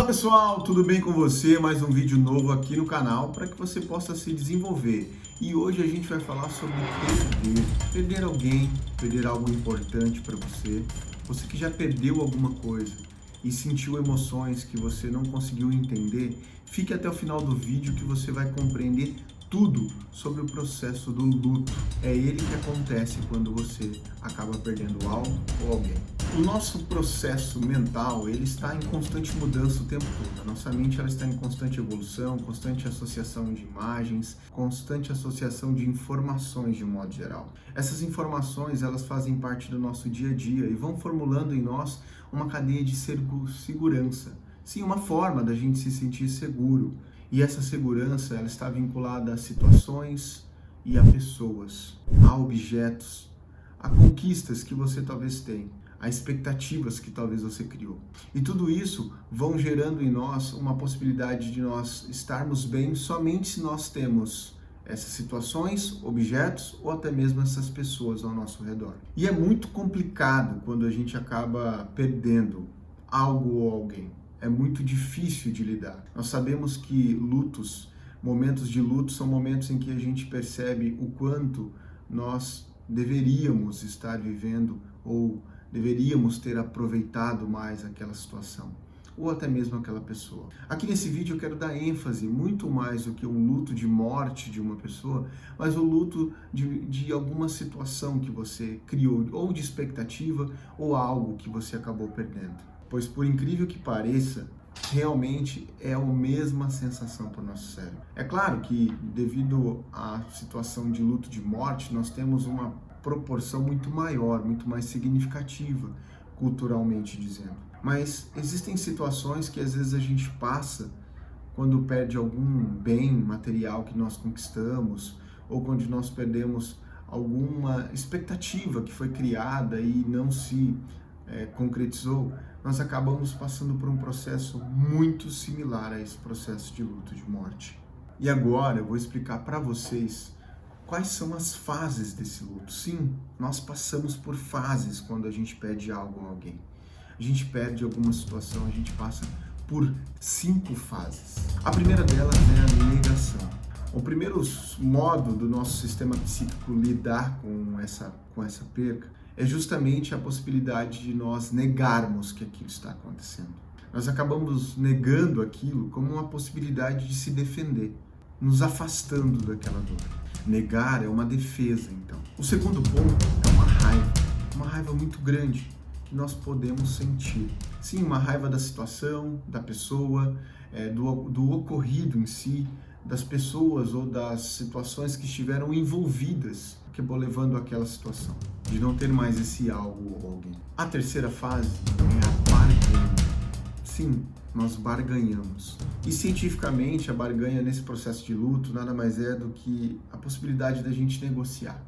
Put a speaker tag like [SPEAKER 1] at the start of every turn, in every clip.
[SPEAKER 1] Fala pessoal, tudo bem com você? Mais um vídeo novo aqui no canal para que você possa se desenvolver. E hoje a gente vai falar sobre perder alguém, perder algo importante para você. Você que já perdeu alguma coisa e sentiu emoções que você não conseguiu entender, fique até o final do vídeo que você vai compreender tudo sobre o processo do luto. É ele que acontece quando você acaba perdendo algo ou alguém. O nosso processo mental, ele está em constante mudança o tempo todo. A nossa mente ela está em constante evolução, constante associação de imagens, constante associação de informações de um modo geral. Essas informações, elas fazem parte do nosso dia a dia e vão formulando em nós uma cadeia de segurança. Sim, uma forma da gente se sentir seguro. E essa segurança, ela está vinculada a situações e a pessoas, a objetos, a conquistas que você talvez tenha, a expectativas que talvez você criou. E tudo isso vão gerando em nós uma possibilidade de nós estarmos bem somente se nós temos essas situações, objetos ou até mesmo essas pessoas ao nosso redor. E é muito complicado quando a gente acaba perdendo algo ou alguém. É muito difícil de lidar. Nós sabemos que momentos de luto são momentos em que a gente percebe o quanto nós deveríamos estar vivendo ou deveríamos ter aproveitado mais aquela situação, ou até mesmo aquela pessoa. Aqui nesse vídeo eu quero dar ênfase muito mais do que um luto de morte de uma pessoa, mas o luto de alguma situação que você criou, ou de expectativa, ou algo que você acabou perdendo. Pois por incrível que pareça, realmente é a mesma sensação para o nosso cérebro. É claro que devido à situação de luto de morte, nós temos uma proporção muito maior, muito mais significativa, culturalmente dizendo. Mas existem situações que às vezes a gente passa quando perde algum bem material que nós conquistamos, ou quando nós perdemos alguma expectativa que foi criada e não se concretizou, nós acabamos passando por um processo muito similar a esse processo de luto de morte. E agora eu vou explicar para vocês quais são as fases desse luto. Sim, nós passamos por fases quando a gente perde algo a alguém. A gente perde alguma situação, a gente passa por 5 fases. A primeira delas é a negação. O primeiro modo do nosso sistema psíquico lidar com essa perca é justamente a possibilidade de nós negarmos que aquilo está acontecendo. Nós acabamos negando aquilo como uma possibilidade de se defender, nos afastando daquela dor. Negar é uma defesa, então. O segundo ponto é uma raiva muito grande que nós podemos sentir. Sim, uma raiva da situação, da pessoa, do ocorrido em si, das pessoas ou das situações que estiveram envolvidas, que acabou levando àquela situação, de não ter mais esse algo ou alguém. A terceira fase é a barganha. Sim, nós barganhamos. E cientificamente, a barganha nesse processo de luto nada mais é do que a possibilidade da gente negociar.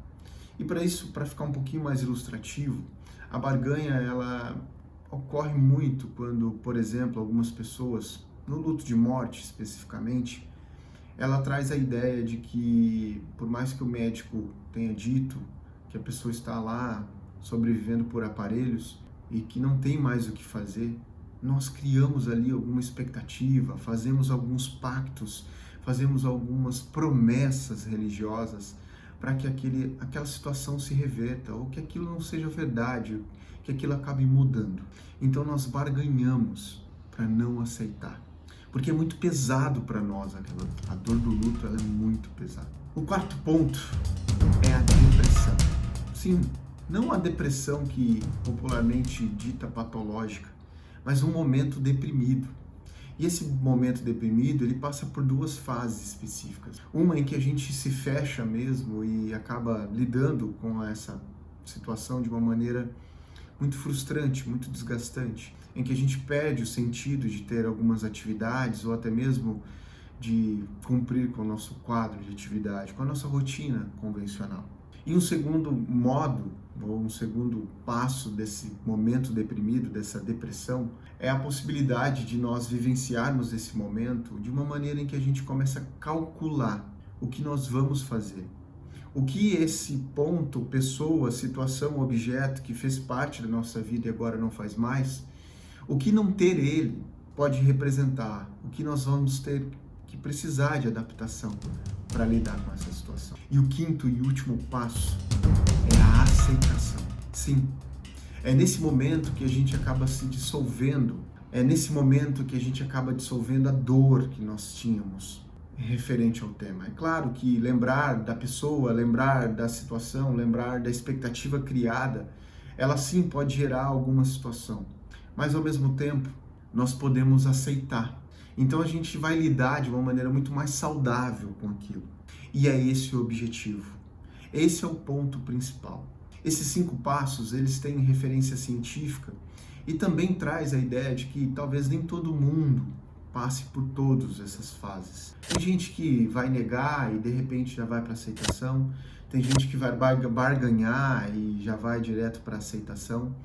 [SPEAKER 1] E para isso, para ficar um pouquinho mais ilustrativo, a barganha ela ocorre muito quando, por exemplo, algumas pessoas, no luto de morte especificamente, ela traz a ideia de que, por mais que o médico tenha dito que a pessoa está lá sobrevivendo por aparelhos e que não tem mais o que fazer, nós criamos ali alguma expectativa, fazemos alguns pactos, fazemos algumas promessas religiosas para que aquela situação se reverta ou que aquilo não seja verdade, que aquilo acabe mudando. Então nós barganhamos para não aceitar. Porque é muito pesado para nós, a dor do luto ela é muito pesada. O quarto ponto é a depressão. Sim, não a depressão que popularmente dita patológica, mas um momento deprimido. E esse momento deprimido, ele passa por 2 fases específicas. Uma em que a gente se fecha mesmo e acaba lidando com essa situação de uma maneira muito frustrante, muito desgastante, em que a gente perde o sentido de ter algumas atividades ou até mesmo de cumprir com o nosso quadro de atividade, com a nossa rotina convencional. E um segundo modo, ou um segundo passo desse momento deprimido, dessa depressão, é a possibilidade de nós vivenciarmos esse momento de uma maneira em que a gente começa a calcular o que nós vamos fazer. O que esse ponto, pessoa, situação, objeto que fez parte da nossa vida e agora não faz mais, o que não ter ele pode representar o que nós vamos ter que precisar de adaptação para lidar com essa situação. E o quinto e último passo é a aceitação. Sim, é nesse momento que a gente acaba se dissolvendo, é nesse momento que a gente acaba dissolvendo a dor que nós tínhamos referente ao tema. É claro que lembrar da pessoa, lembrar da situação, lembrar da expectativa criada, ela sim pode gerar alguma situação, mas ao mesmo tempo nós podemos aceitar. Então a gente vai lidar de uma maneira muito mais saudável com aquilo. E é esse o objetivo. Esse é o ponto principal. Esses 5 passos, eles têm referência científica e também traz a ideia de que talvez nem todo mundo passe por todas essas fases. Tem gente que vai negar e de repente já vai para aceitação. Tem gente que vai barganhar e já vai direto para aceitação.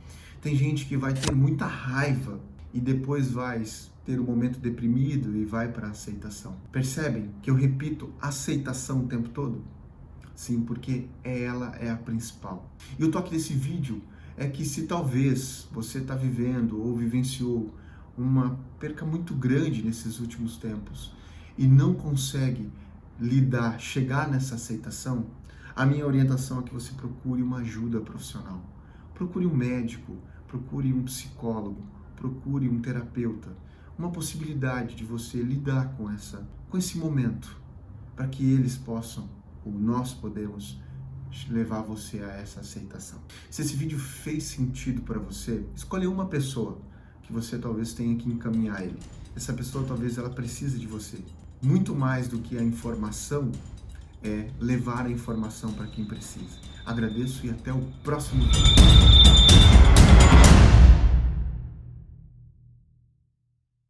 [SPEAKER 1] Tem gente que vai ter muita raiva e depois vai ter um momento deprimido e vai para a aceitação. Percebem que eu repito aceitação o tempo todo? Sim, porque ela é a principal. E o toque desse vídeo é que se talvez você está vivendo ou vivenciou uma perca muito grande nesses últimos tempos e não consegue lidar, chegar nessa aceitação, a minha orientação é que você procure uma ajuda profissional. Procure um médico, procure um psicólogo, procure um terapeuta. Uma possibilidade de você lidar com esse momento, para que eles possam, ou nós podemos, levar você a essa aceitação. Se esse vídeo fez sentido para você, escolha uma pessoa que você talvez tenha que encaminhar ele. Essa pessoa talvez ela precise de você. Muito mais do que a informação, é levar a informação para quem precisa. Agradeço e até o próximo vídeo.